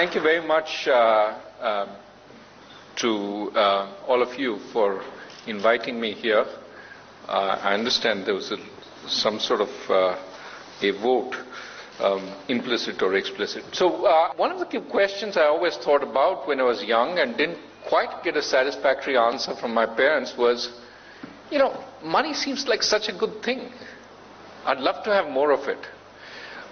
Thank you very much to all of you for inviting me here. I understand there was some sort of a vote, implicit or explicit. So one of the questions I always thought about when I was young and didn't quite get a satisfactory answer from my parents was, you know, money seems like such a good thing. I'd love to have more of it.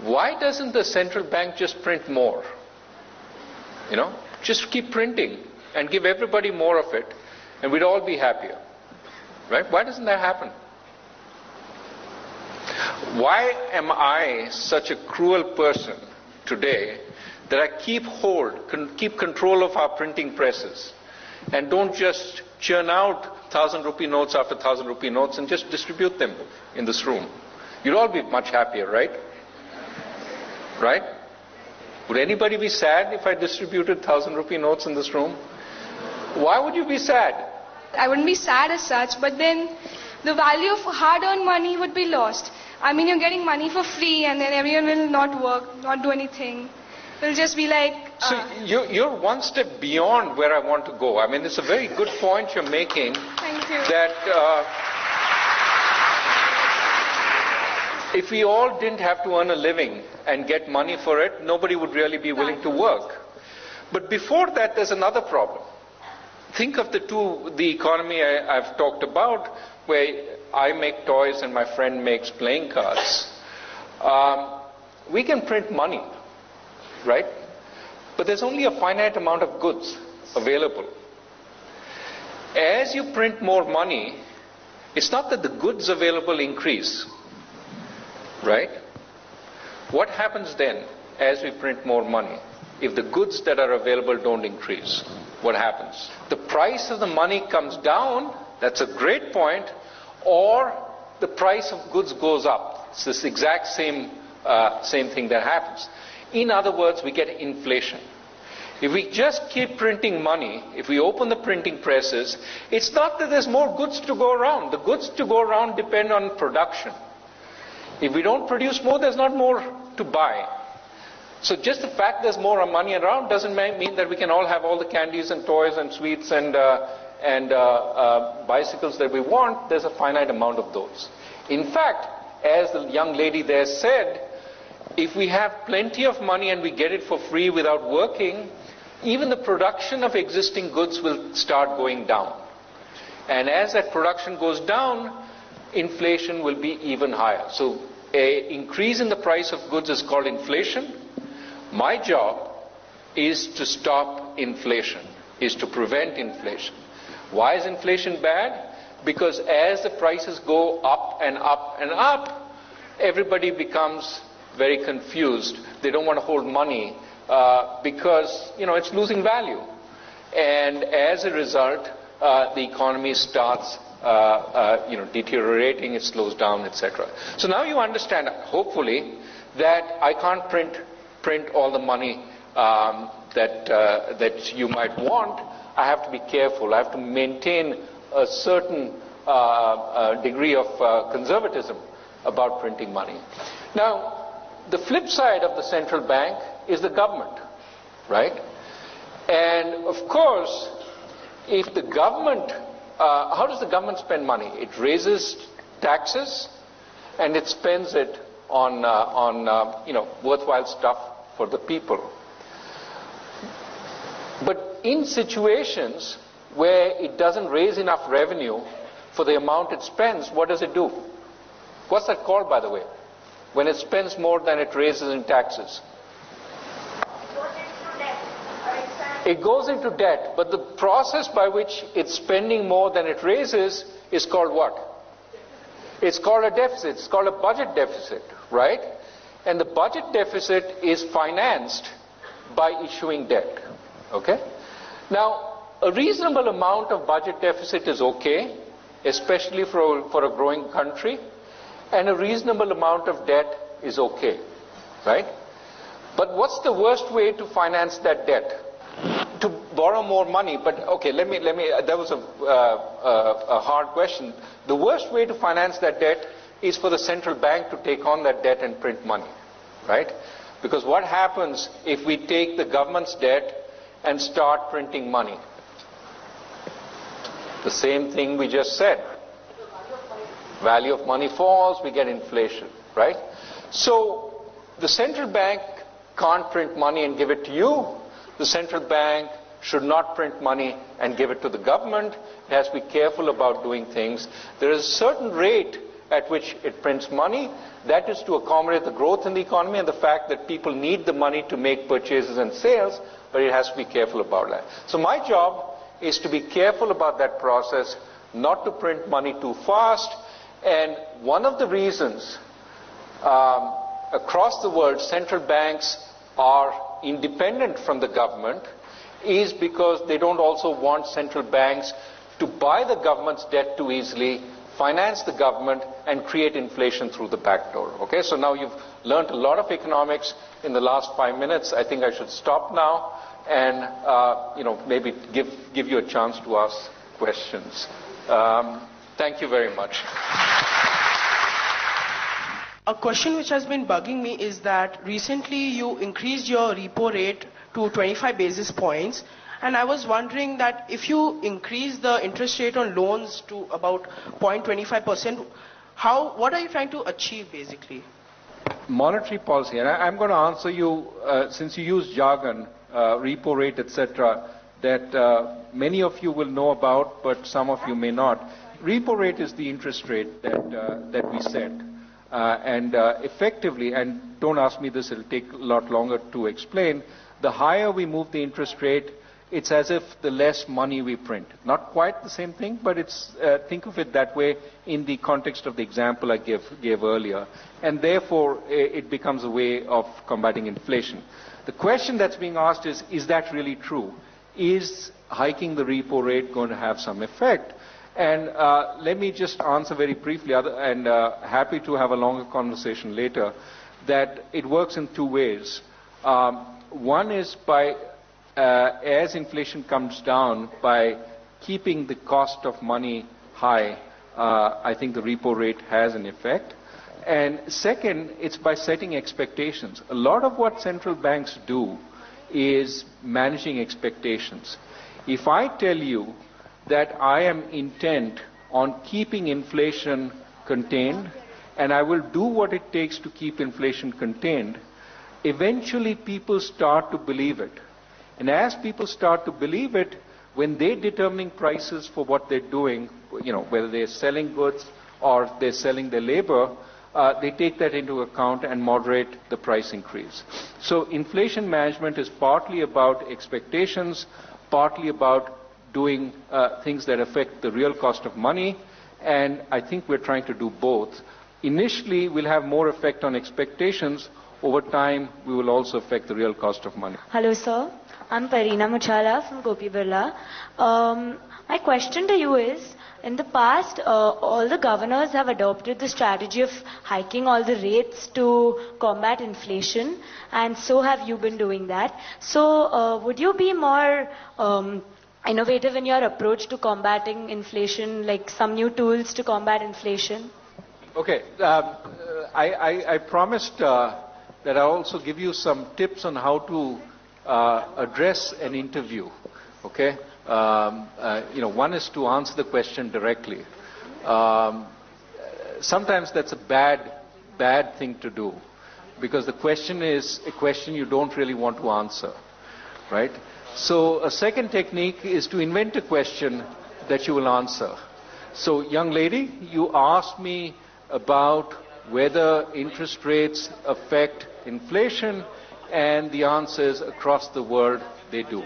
Why doesn't the central bank just print more? You know, just keep printing and give everybody more of it and we'd all be happier. Right? Why doesn't that happen? Why am I such a cruel person today that I keep control of our printing presses and don't just churn out 1,000 rupee notes after 1,000 rupee notes and just distribute them in this room? You'd all be much happier, right? Right? Would anybody be sad if I distributed 1,000 rupee notes in this room? Why would you be sad? I wouldn't be sad as such, but then the value of hard-earned money would be lost. I mean, you're getting money for free and then everyone will not work, not do anything. It'll just be like... So you're one step beyond where I want to go. I mean, it's a very good point you're making. Thank you. That if we all didn't have to earn a living and get money for it, nobody would really be willing to work. But before that, there's another problem. Think of the economy I've talked about, where I make toys and my friend makes playing cards. We can print money, right? But there's only a finite amount of goods available. As you print more money, it's not that the goods available increase, right? What happens then as we print more money? If the goods that are available don't increase, what happens? The price of the money comes down, that's a great point, or the price of goods goes up. It's this exact same thing that happens. In other words, we get inflation. If we just keep printing money, if we open the printing presses, it's not that there's more goods to go around. The goods to go around depend on production. If we don't produce more, there's not more to buy. So just the fact there's more money around doesn't mean that we can all have all the candies and toys and sweets and bicycles that we want. There's a finite amount of those. In fact, as the young lady there said, if we have plenty of money and we get it for free without working, even the production of existing goods will start going down. And as that production goes down, inflation will be even higher. So an increase in the price of goods is called inflation. My job is to stop inflation, is to prevent inflation. Why is inflation bad? Because as the prices go up and up and up, everybody becomes very confused. They don't want to hold money because, you know, it's losing value. And as a result, the economy starts deteriorating, it slows down, etc. So now you understand, hopefully, that I can't print all the money that you might want. I have to be careful. I have to maintain a certain degree of conservatism about printing money. Now, the flip side of the central bank is the government, right? And of course, if the government, how does the government spend money? It raises taxes and it spends it on worthwhile stuff for the people. But in situations where it doesn't raise enough revenue for the amount it spends, what does it do? What's that called, by the way? When it spends more than it raises in taxes? It goes into debt, but the process by which it's spending more than it raises is called what? It's called a deficit. It's called a budget deficit, right? And the budget deficit is financed by issuing debt, okay? Now, a reasonable amount of budget deficit is okay, especially for a growing country, and a reasonable amount of debt is okay, right? But what's the worst way to finance that debt? To borrow more money, but okay, let me. That was a hard question. The worst way to finance that debt is for the central bank to take on that debt and print money, right? Because what happens if we take the government's debt and start printing money? The same thing we just said. Value of money falls, we get inflation, right? So the central bank can't print money and give it to you. The central bank should not print money and give it to the government. It has to be careful about doing things. There is a certain rate at which it prints money. That is to accommodate the growth in the economy and the fact that people need the money to make purchases and sales, but it has to be careful about that. So my job is to be careful about that process, not to print money too fast. And one of the reasons across the world central banks are independent from the government is because they don't also want central banks to buy the government's debt too easily, finance the government, and create inflation through the back door. Okay, so now you've learned a lot of economics in the last 5 minutes. I think I should stop now and maybe give you a chance to ask questions. Thank you very much. A question which has been bugging me is that recently you increased your repo rate to 25 basis points, and I was wondering that if you increase the interest rate on loans to about 0.25%, what are you trying to achieve basically? Monetary policy, and I'm going to answer you, since you use jargon, repo rate, etc., that many of you will know about, but some of you may not. Repo rate is the interest rate that we set. And effectively, and don't ask me this, it'll take a lot longer to explain, the higher we move the interest rate, it's as if the less money we print. Not quite the same thing, but it's think of it that way in the context of the example I gave earlier. And therefore, it becomes a way of combating inflation. The question that's being asked is that really true? Is hiking the repo rate going to have some effect? And let me just answer very briefly, and happy to have a longer conversation later, that it works in two ways. One is by, as inflation comes down, by keeping the cost of money high, I think the repo rate has an effect. And second, it's by setting expectations. A lot of what central banks do is managing expectations. If I tell you that I am intent on keeping inflation contained, and I will do what it takes to keep inflation contained, eventually people start to believe it. And as people start to believe it, when they're determining prices for what they're doing, whether they're selling goods or they're selling their labor, they take that into account and moderate the price increase. So inflation management is partly about expectations, partly about doing things that affect the real cost of money, and I think we're trying to do both. Initially, we'll have more effect on expectations. Over time, we will also affect the real cost of money. Hello, sir. I'm Parina Muchala from Gopi Birla. My question to you is, in the past, all the governors have adopted the strategy of hiking all the rates to combat inflation, and so have you been doing that. So would you be more innovative in your approach to combating inflation, like some new tools to combat inflation? Okay. I promised that I'll also give you some tips on how to address an interview. Okay? One is to answer the question directly. Sometimes that's a bad thing to do, because the question is a question you don't really want to answer, right? So a second technique is to invent a question that you will answer. So, young lady, you asked me about whether interest rates affect inflation, and the answer is across the world they do.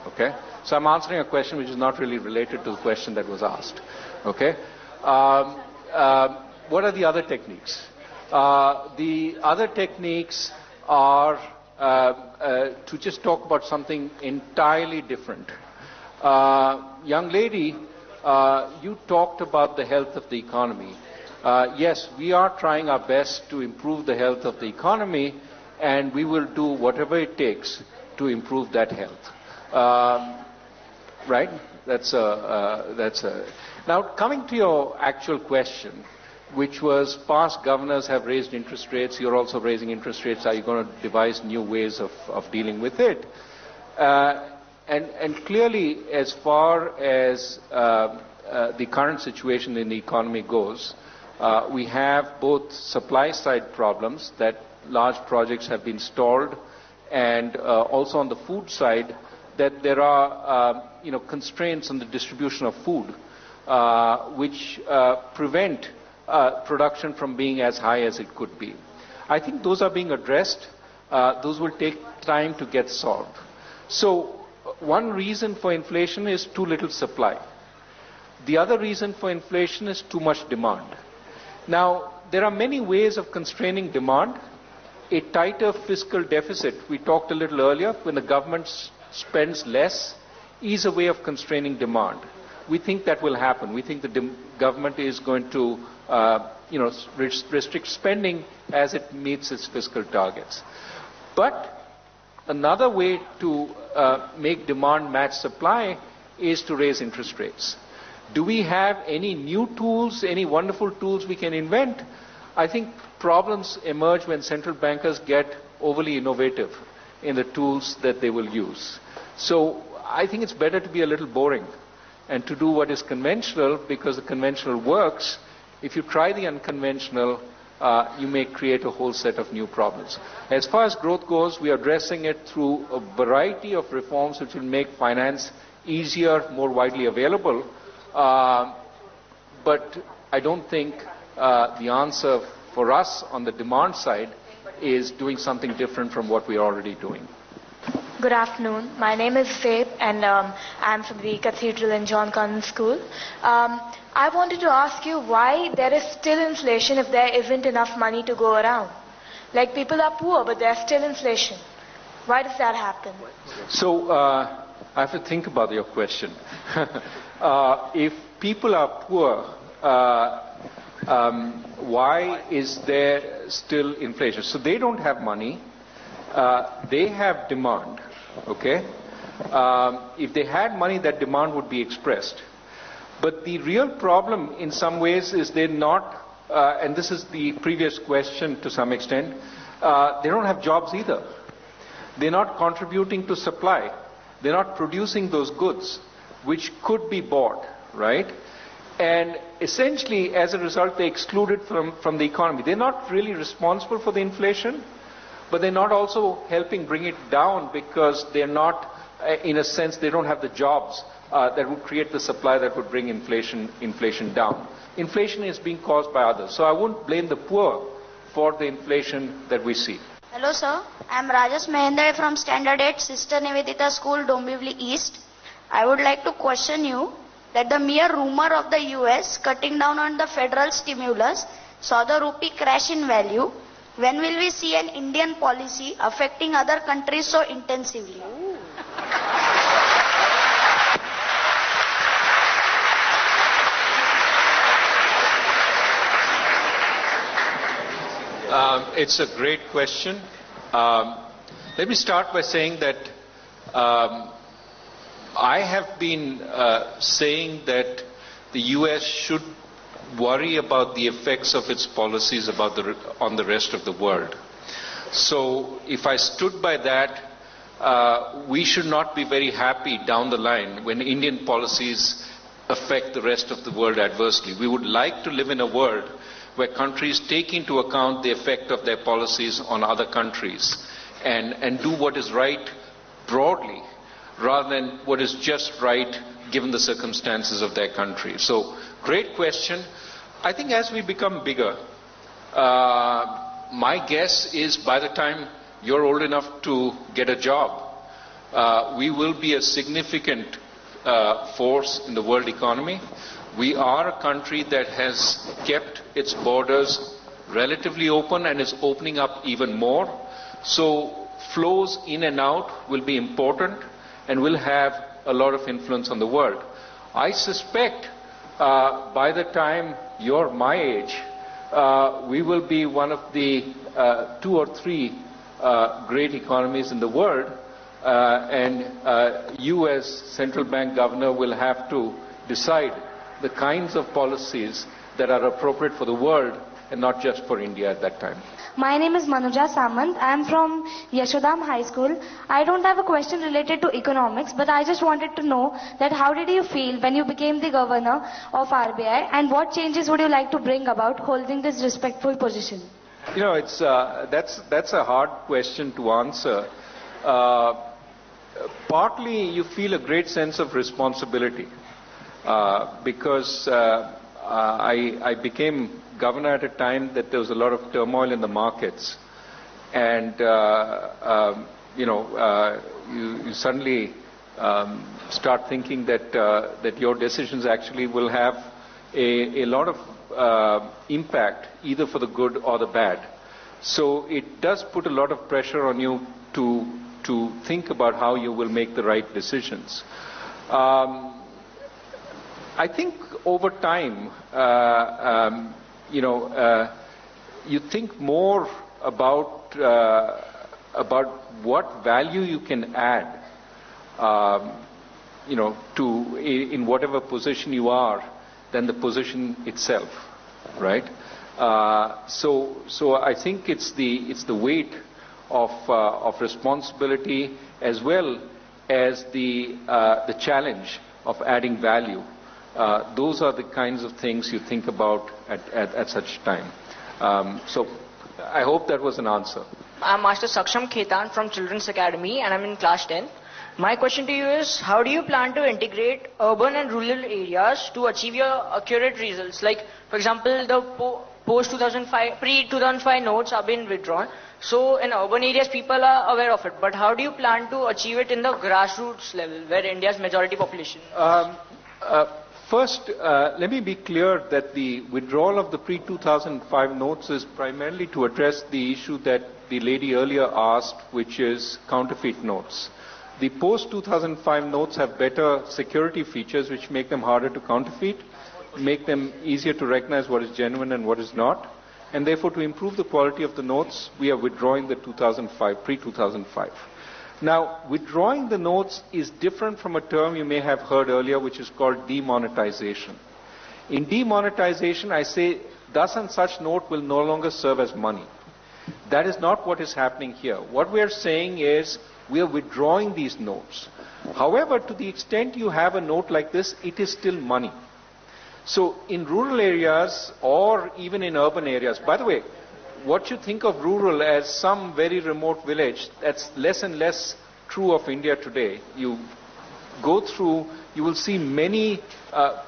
Okay? So I'm answering a question which is not really related to the question that was asked. Okay? What are the other techniques? The other techniques are to just talk about something entirely different. Young lady, you talked about the health of the economy. Yes, we are trying our best to improve the health of the economy, and we will do whatever it takes to improve that health. Right? Now, coming to your actual question, which was past governors have raised interest rates, you're also raising interest rates, are you going to devise new ways of dealing with it? And clearly, as far as the current situation in the economy goes, we have both supply side problems that large projects have been stalled, and also on the food side that there are constraints on the distribution of food which prevent production from being as high as it could be. I think those are being addressed. Those will take time to get solved. So one reason for inflation is too little supply. The other reason for inflation is too much demand. Now, there are many ways of constraining demand. A tighter fiscal deficit, we talked a little earlier, when the government spends less, is a way of constraining demand. We think that will happen. We think the government is going to restrict spending as it meets its fiscal targets. But another way to make demand match supply is to raise interest rates. Do we have any new tools, any wonderful tools we can invent? I think problems emerge when central bankers get overly innovative in the tools that they will use. So I think it's better to be a little boring and to do what is conventional, because the conventional works. If you try the unconventional, you may create a whole set of new problems. As far as growth goes, we are addressing it through a variety of reforms which will make finance easier, more widely available. But I don't think the answer for us on the demand side is doing something different from what we are already doing. Good afternoon. My name is Faith, and I'm from the Cathedral and John Convent School. I wanted to ask you why there is still inflation if there isn't enough money to go around. Like, people are poor, but there's still inflation. Why does that happen? So I have to think about your question. If people are poor, why is there still inflation? So they don't have money. They have demand. Okay? If they had money, that demand would be expressed. But the real problem in some ways is they're not, and this is the previous question to some extent, they don't have jobs either. They're not contributing to supply. They're not producing those goods which could be bought, right? And essentially, as a result, they're excluded from the economy. They're not really responsible for the inflation, but they're not also helping bring it down, because they're not, in a sense, they don't have the jobs that would create the supply that would bring inflation down. Inflation is being caused by others. So I wouldn't blame the poor for the inflation that we see. Hello sir, I am Rajas Mahendra from Standard 8 Sister Nivedita School, Dombivli East. I would like to question you that the mere rumor of the US cutting down on the federal stimulus saw the rupee crash in value. When will we see an Indian policy affecting other countries so intensively? It's a great question. Let me start by saying that I have been saying that the US should worry about the effects of its policies on the rest of the world. So if I stood by that, we should not be very happy down the line when Indian policies affect the rest of the world adversely. We would like to live in a world where countries take into account the effect of their policies on other countries and do what is right broadly, rather than what is just right given the circumstances of their country. So, great question. I think as we become bigger, my guess is by the time you're old enough to get a job, we will be a significant force in the world economy. We are a country that has kept its borders relatively open and is opening up even more. So flows in and out will be important and will have a lot of influence on the world. I suspect by the time you're my age, we will be one of the 2 or 3 great economies in the world, and you as central bank governor will have to decide the kinds of policies that are appropriate for the world and not just for India at that time. My name is Manuja Samant. I am from Yashodham High School. I don't have a question related to economics, but I just wanted to know that how did you feel when you became the governor of RBI, and what changes would you like to bring about holding this respectful position? You know, that's a hard question to answer. Partly you feel a great sense of responsibility because I became governor at a time that there was a lot of turmoil in the markets, and you suddenly start thinking that your decisions actually will have a lot of impact, either for the good or the bad. So it does put a lot of pressure on you to think about how you will make the right decisions. I think over time, you think more about what value you can add, in whatever position you are, than the position itself, right? So I think it's the weight of responsibility as well as the challenge of adding value. Those are the kinds of things you think about at such time. So I hope that was an answer. I'm Master Saksham Khetan from Children's Academy, and I'm in class 10. My question to you is, how do you plan to integrate urban and rural areas to achieve your accurate results? Like, for example, the pre-2005 notes have been withdrawn. So in urban areas, people are aware of it. But how do you plan to achieve it in the grassroots level, where India's majority population is? First, let me be clear that the withdrawal of the pre-2005 notes is primarily to address the issue that the lady earlier asked, which is counterfeit notes. The post-2005 notes have better security features which make them harder to counterfeit, make them easier to recognize what is genuine and what is not, and therefore to improve the quality of the notes, we are withdrawing the pre-2005. Now, withdrawing the notes is different from a term you may have heard earlier, which is called demonetization. In demonetization, I say, thus and such note will no longer serve as money. That is not what is happening here. What we are saying is, we are withdrawing these notes. However, to the extent you have a note like this, it is still money. So, in rural areas or even in urban areas, by the way, what you think of rural as some very remote village, that's less and less true of India today. You go through, you will see many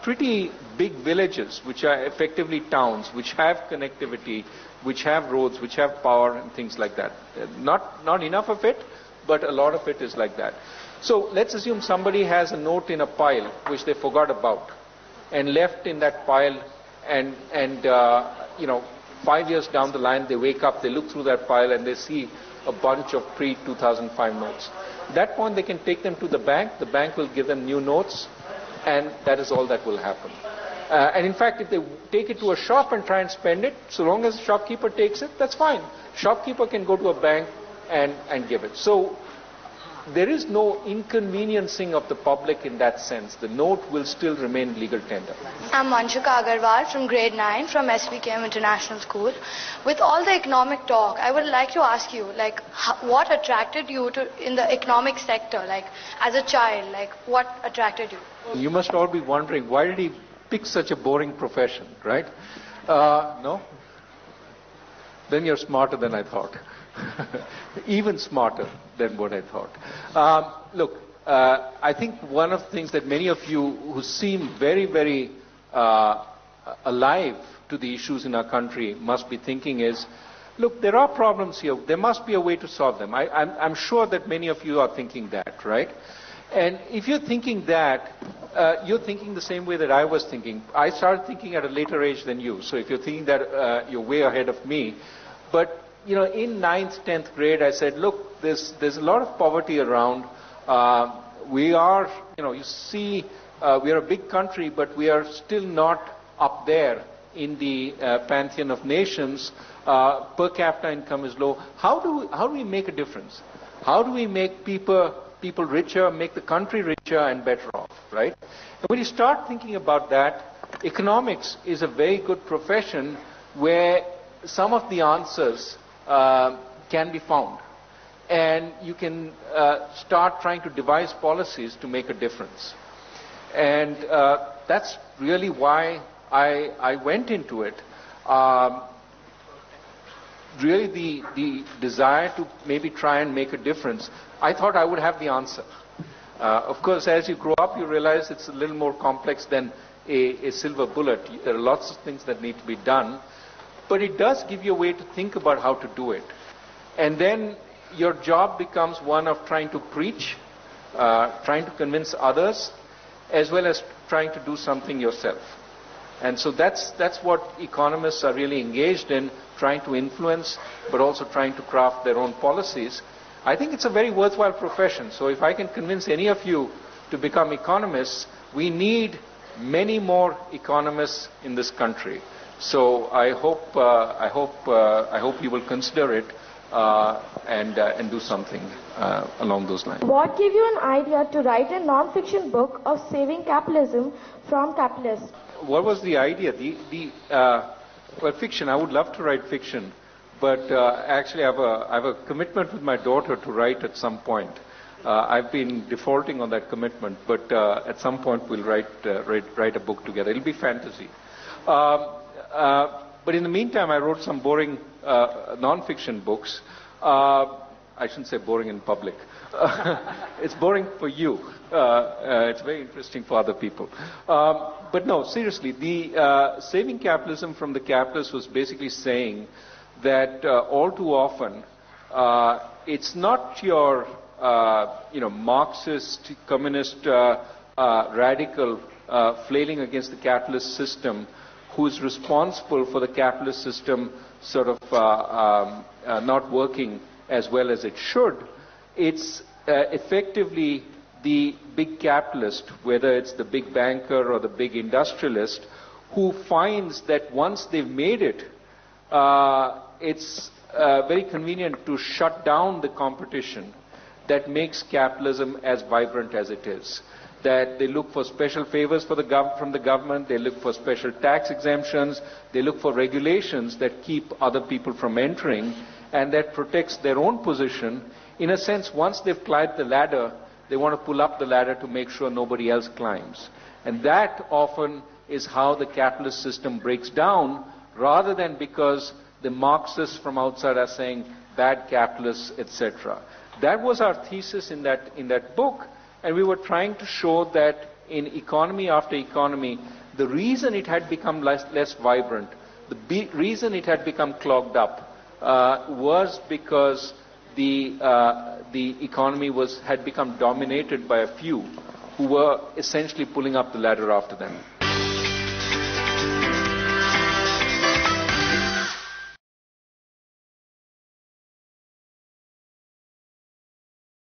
pretty big villages which are effectively towns, which have connectivity, which have roads, which have power and things like that. Not enough of it, but a lot of it is like that. So let's assume somebody has a note in a pile which they forgot about and left in that pile, and 5 years down the line, they wake up, they look through that pile, and they see a bunch of pre-2005 notes. At that point, they can take them to the bank. The bank will give them new notes, and that is all that will happen. And in fact, if they take it to a shop and try and spend it, so long as the shopkeeper takes it, that's fine. Shopkeeper can go to a bank and give it. So there is no inconveniencing of the public in that sense. The note will still remain legal tender. I'm Manshuka Agarwal from grade 9 from SVKM International School. With all the economic talk, I would like to ask you, what attracted you in the economic sector? As a child, what attracted you? You must all be wondering, why did he pick such a boring profession, right? No? Then you're smarter than I thought. Even smarter than what I thought. Look, I think one of the things that many of you who seem very, very alive to the issues in our country must be thinking is, look, there are problems here. There must be a way to solve them. I'm sure that many of you are thinking that, right? And if you're thinking that, you're thinking the same way that I was thinking. I started thinking at a later age than you. So if you're thinking that, you're way ahead of me. But in 9th, 10th grade, I said, look, there's a lot of poverty around. We are, you see, we are a big country, but we are still not up there in the pantheon of nations. Per capita income is low. How do we make a difference? How do we make people richer, make the country richer and better off, right? And when you start thinking about that, economics is a very good profession where some of the answers can be found. And you can start trying to devise policies to make a difference. And that's really why I went into it. Really the desire to maybe try and make a difference. I thought I would have the answer. Of course, as you grow up, you realize it's a little more complex than a silver bullet. There are lots of things that need to be done. But it does give you a way to think about how to do it. And then your job becomes one of trying to preach, trying to convince others, as well as trying to do something yourself. And so that's what economists are really engaged in, trying to influence, but also trying to craft their own policies. I think it's a very worthwhile profession. So if I can convince any of you to become economists, we need many more economists in this country. So I hope you will consider it and do something along those lines. What gave you an idea to write a non-fiction book of saving capitalism from capitalists? What was the idea? Well, fiction. I would love to write fiction, but actually I have a commitment with my daughter to write at some point. I've been defaulting on that commitment, but at some point we'll write a book together. It'll be fantasy. But in the meantime, I wrote some boring non-fiction books. I shouldn't say boring in public. It's boring for you. It's very interesting for other people. But no, seriously, the saving capitalism from the capitalists was basically saying that all too often it's not your Marxist, communist, radical flailing against the capitalist system who is responsible for the capitalist system sort of not working as well as it should. It's effectively the big capitalist, whether it's the big banker or the big industrialist, who finds that once they've made it, it's very convenient to shut down the competition that makes capitalism as vibrant as it is. That they look for special favors from the government, they look for special tax exemptions, they look for regulations that keep other people from entering, and that protects their own position. In a sense, once they've climbed the ladder, they want to pull up the ladder to make sure nobody else climbs. And that often is how the capitalist system breaks down, rather than because the Marxists from outside are saying bad capitalists, etc. That was our thesis in that book. And we were trying to show that in economy after economy, the reason it had become less vibrant, the reason it had become clogged up, was because the economy had become dominated by a few who were essentially pulling up the ladder after them.